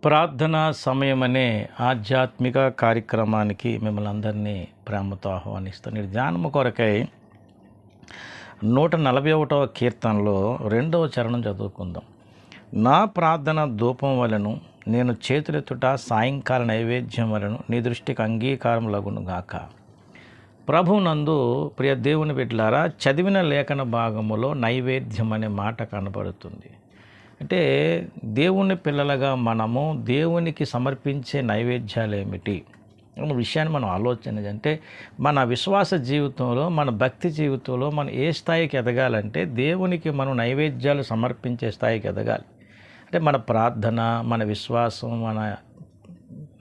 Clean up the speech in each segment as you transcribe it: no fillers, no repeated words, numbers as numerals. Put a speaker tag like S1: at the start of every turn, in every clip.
S1: ప్రార్థనా సమయం అనే ఆధ్యాత్మిక కార్యక్రమానికి మిమ్మల్ని అందరినీ ప్రేమతో ఆహ్వానిస్తాను. ఈ ధ్యానము కొరకై 141వ కీర్తనలో 2వ చరణం చదువుకుందాం. నా ప్రార్థన ధూపం వలెను, నేను చేతులెత్తుట సాయంకాల నైవేద్యం వలెను నీ దృష్టికి అంగీకారం లగును గాక. ప్రభునందు ప్రియ దేవుని బిడ్డలారా, చదివిన లేఖన భాగములో నైవేద్యం అనే మాట కనబడుతుంది. అంటే దేవుని పిల్లలుగా మనము దేవునికి సమర్పించే నైవేద్యాలు ఏమిటి అన్న విషయాన్ని మనం ఆలోచన అంటే మన విశ్వాస జీవితంలో, మన భక్తి జీవితంలో మనం ఏ స్థాయికి ఎదగాలంటే దేవునికి మనం నైవేద్యాలు సమర్పించే స్థాయికి ఎదగాలి. అంటే మన ప్రార్థన, మన విశ్వాసం, మన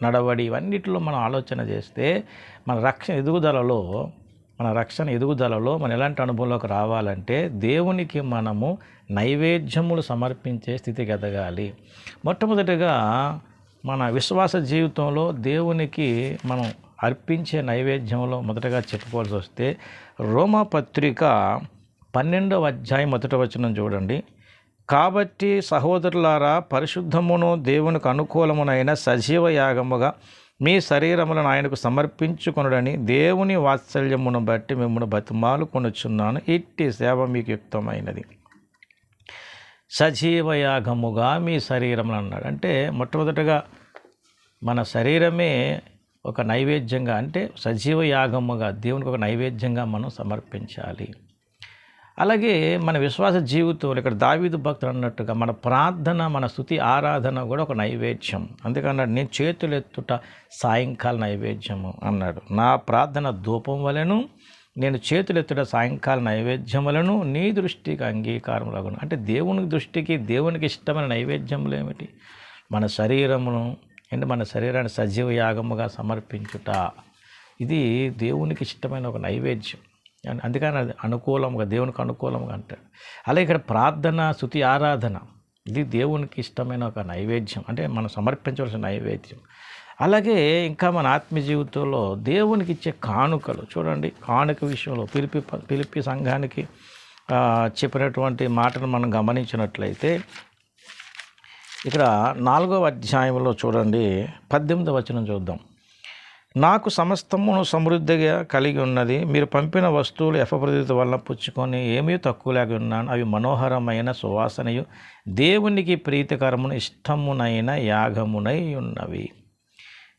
S1: నడవడి ఇవన్నిటిలో మనం ఆలోచన చేస్తే మన రక్షణ ఎదుగుదలలో మనం ఎలాంటి అనుభవంలోకి రావాలంటే దేవునికి మనము నైవేద్యములు సమర్పించే స్థితికి ఎదగాలి. మొట్టమొదటిగా మన విశ్వాస జీవితంలో దేవునికి మనం అర్పించే నైవేద్యంలో మొదటగా చెప్పుకోవాల్సి వస్తే రోమాపత్రిక 12వ అధ్యాయం 1వ వచనం చూడండి. కాబట్టి సహోదరులారా, పరిశుద్ధమును దేవునికి అనుకూలమునైన సజీవ యాగముగా మీ శరీరములను ఆయనకు సమర్పించుకొనుడని దేవుని వాత్సల్యమును బట్టి మిమ్మల్ని బతిమాలుకొనుచున్నాను. ఇట్టి సేవ మీకు యుక్తమైనది. సజీవ యాగముగా మీ శరీరములు అన్నాడు. అంటే మొట్టమొదటగా మన శరీరమే ఒక నైవేద్యంగా, అంటే సజీవ యాగముగా దేవునికి ఒక నైవేద్యంగా మనం సమర్పించాలి. అలాగే మన విశ్వాస జీవితంలో ఇక్కడ దావీదు భక్తుడు అన్నట్టుగా మన ప్రార్థన, మన స్తుతి ఆరాధన కూడా ఒక నైవేద్యం. అందుకన్నాడు, నేను చేతులెత్తుట సాయంకాల నైవేద్యము అన్నాడు. నా ప్రార్థన ధూపం వలెను, నేను చేతులెత్తుట సాయంకాల నైవేద్యం వలెను నీ దృష్టికి అంగీకారం లగును. అంటే దేవునికి ఇష్టమైన నైవేద్యములు ఏమిటి? మన శరీరమును, అంటే మన శరీరాన్ని సజీవ యాగముగా సమర్పించుట, ఇది దేవునికి ఇష్టమైన ఒక నైవేద్యం. అందుకని అది అనుకూలంగా, దేవునికి అనుకూలంగా అంటాడు. అలాగే ఇక్కడ ప్రార్థన, స్తుతి ఆరాధన, ఇది దేవునికి ఇష్టమైన ఒక నైవేద్యం, అంటే మనం సమర్పించవలసిన నైవేద్యం. అలాగే ఇంకా మన ఆత్మీయ జీవితంలో దేవునికి ఇచ్చే కానుకలు చూడండి. కానుక విషయంలో పిలిపి సంఘానికి చెప్పినటువంటి మాటను మనం గమనించినట్లయితే ఇక్కడ 4వ అధ్యాయంలో చూడండి 18వ వచనం చూద్దాం. నాకు సమస్తమును సమృద్ధిగా కలిగి ఉన్నది, మీరు పంపిన వస్తువులు ఎఫ్రదీతు వలన పుచ్చుకొని ఏమీ తక్కువ లేక ఉన్నాను. అవి మనోహరమైన సువాసనయు దేవునికి ప్రీతికరమును ఇష్టమునైన యాగమునై ఉన్నవి.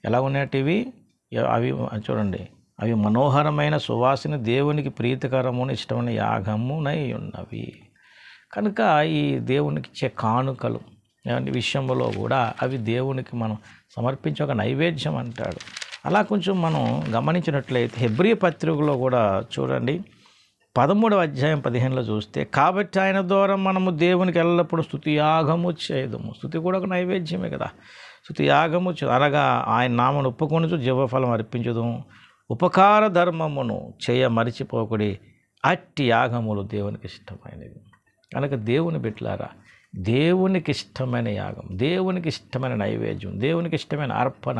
S1: ఎలా ఉన్నటివి? అవి చూడండి, అవి మనోహరమైన సువాసన, దేవునికి ప్రీతికరమును ఇష్టమైన యాగమునై ఉన్నవి. కనుక ఈ దేవునికి ఇచ్చే కానుకలు విషయంలో కూడా అవి దేవునికి మనం సమర్పించే ఒక నైవేద్యం అంటాడు. అలా కొంచెం మనం గమనించినట్లయితే హెబ్రీ పత్రికలో కూడా చూడండి 13వ అధ్యాయం 15లో చూస్తే, కాబట్టి ఆయన ద్వారా మనము దేవునికి ఎల్లప్పుడూ స్తుతి యాగము చేయదము. స్తుతి కూడా ఒక నైవేద్యమే కదా. స్తుతి యాగము అనగా ఆయన నామను ఒప్పుకొనుచు జీవఫలం అర్పించదము, ఉపకార ధర్మమును చేయ మరిచిపోకుడి, అట్టి యాగములు దేవునికి ఇష్టమైనవి. కనుక దేవుని బిడ్డలారా, దేవునికి ఇష్టమైన యాగం, దేవునికి ఇష్టమైన నైవేద్యం, దేవునికి ఇష్టమైన అర్పణ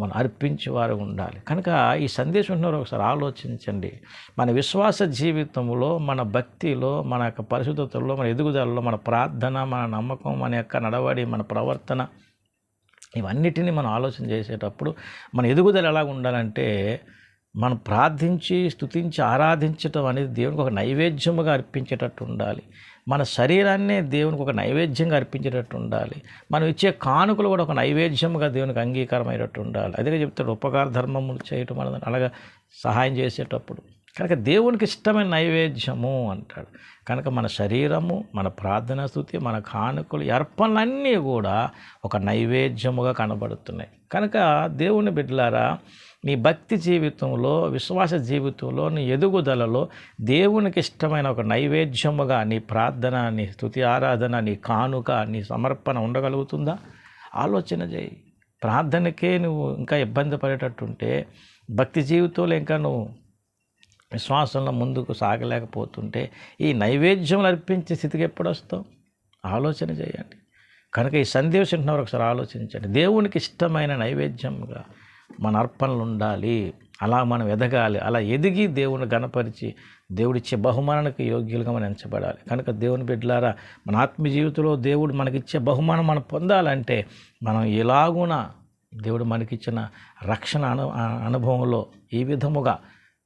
S1: మనం అర్పించేవారు ఉండాలి. కనుక ఈ సందేశం ఉన్నవారు ఒకసారి ఆలోచించండి. మన విశ్వాస జీవితంలో, మన భక్తిలో, మన యొక్క పరిశుద్ధతలో, మన ఎదుగుదలలో, మన ప్రార్థన, మన నమ్మకం, మన యొక్క నడవడి, మన ప్రవర్తన, ఇవన్నిటినీ మనం ఆలోచన చేసేటప్పుడు మన ఎదుగుదల ఎలా ఉండాలంటే, మనం ప్రార్థించి, స్తుతించి, ఆరాధించటం అనేది దేవునికి ఒక నైవేద్యముగా అర్పించేటట్టు ఉండాలి. మన శరీరాన్నే దేవునికి ఒక నైవేద్యంగా అర్పించేటట్టు ఉండాలి. మనం ఇచ్చే కానుకలు కూడా ఒక నైవేద్యంగా దేవునికి అంగీకారమయ్యేటట్టు ఉండాలి. అదే చెప్తాడు, ఉపకార ధర్మములు చేయటం అనేది, అలాగా సహాయం చేసేటప్పుడు. కనుక దేవునికి ఇష్టమైన నైవేద్యము అంటాడు. కనుక మన శరీరము, మన ప్రార్థన, స్తుతి, మన కానుకలు, అర్పణలన్నీ కూడా ఒక నైవేద్యముగా కనబడుతున్నాయి. కనుక దేవుని బిడ్డలారా, నీ భక్తి జీవితంలో, విశ్వాస జీవితంలో, నీ ఎదుగుదలలో దేవునికి ఇష్టమైన ఒక నైవేద్యముగా నీ ప్రార్థన, నీ స్తుతి ఆరాధన, నీ కానుక, నీ సమర్పణ ఉండగలుగుతుందా? ఆలోచన చేయి. ప్రార్థనకే నువ్వు ఇంకా ఇబ్బంది పడేటట్టుంటే, భక్తి జీవితంలో ఇంకా నువ్వు విశ్వాసంలో ముందుకు సాగలేకపోతుంటే, ఈ నైవేద్యములు అర్పించే స్థితికి ఎప్పుడు వస్తావు? ఆలోచన చేయండి. కనుక ఈ సందేశం ఒకసారి ఆలోచించండి. దేవునికి ఇష్టమైన నైవేద్యంగా మన అర్పణలు ఉండాలి. అలా మనం ఎదగాలి. అలా ఎదిగి దేవుని గణపరిచి దేవుడిచ్చే బహుమానానికి యోగ్యులుగా మనం ఎంచబడాలి. కనుక దేవుని బిడ్డలారా, మన ఆత్మీయ జీవితంలో దేవుడు మనకిచ్చే బహుమానం మనం పొందాలంటే మనం ఎలాగున దేవుడు మనకిచ్చిన రక్షణ అనుభవంలో ఈ విధముగా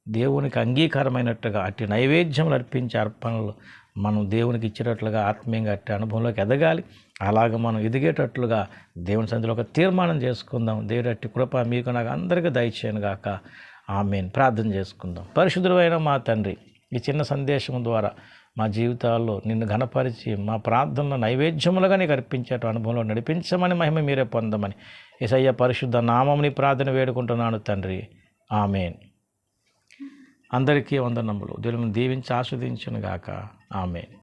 S1: దేవునికి అంగీకారమైనట్టుగా అట్టి నైవేద్యములు అర్పించే అర్పణలు మనం దేవునికి ఇచ్చేటట్లుగా ఆత్మీయంగా అట్టి అనుభవంలోకి ఎదగాలి. అలాగ మనం ఎదిగేటట్లుగా దేవుని సన్నిధిలో ఒక తీర్మానం చేసుకుందాం. దేవుడు అట్టి కృప మీకు నాకు అందరికీ దయచేయను గాక. ఆమేన్. ప్రార్థన చేసుకుందాం. పరిశుద్ధుడైన మా తండ్రి, ఈ చిన్న సందేశం ద్వారా మా జీవితాల్లో నిన్ను ఘనపరిచి మా ప్రార్థనలో నైవేద్యములుగా నీకు అర్పించేట అనుభవంలో నడిపించమని మహిమ మీరే పొందమని యేసయ్య పరిశుద్ధ నామముని ప్రార్థన వేడుకుంటున్నాను తండ్రి. ఆమేన్. అందరికీ వందనములు. దేవుని దీవించి ఆస్వాదించును గాక. ఆమేన్.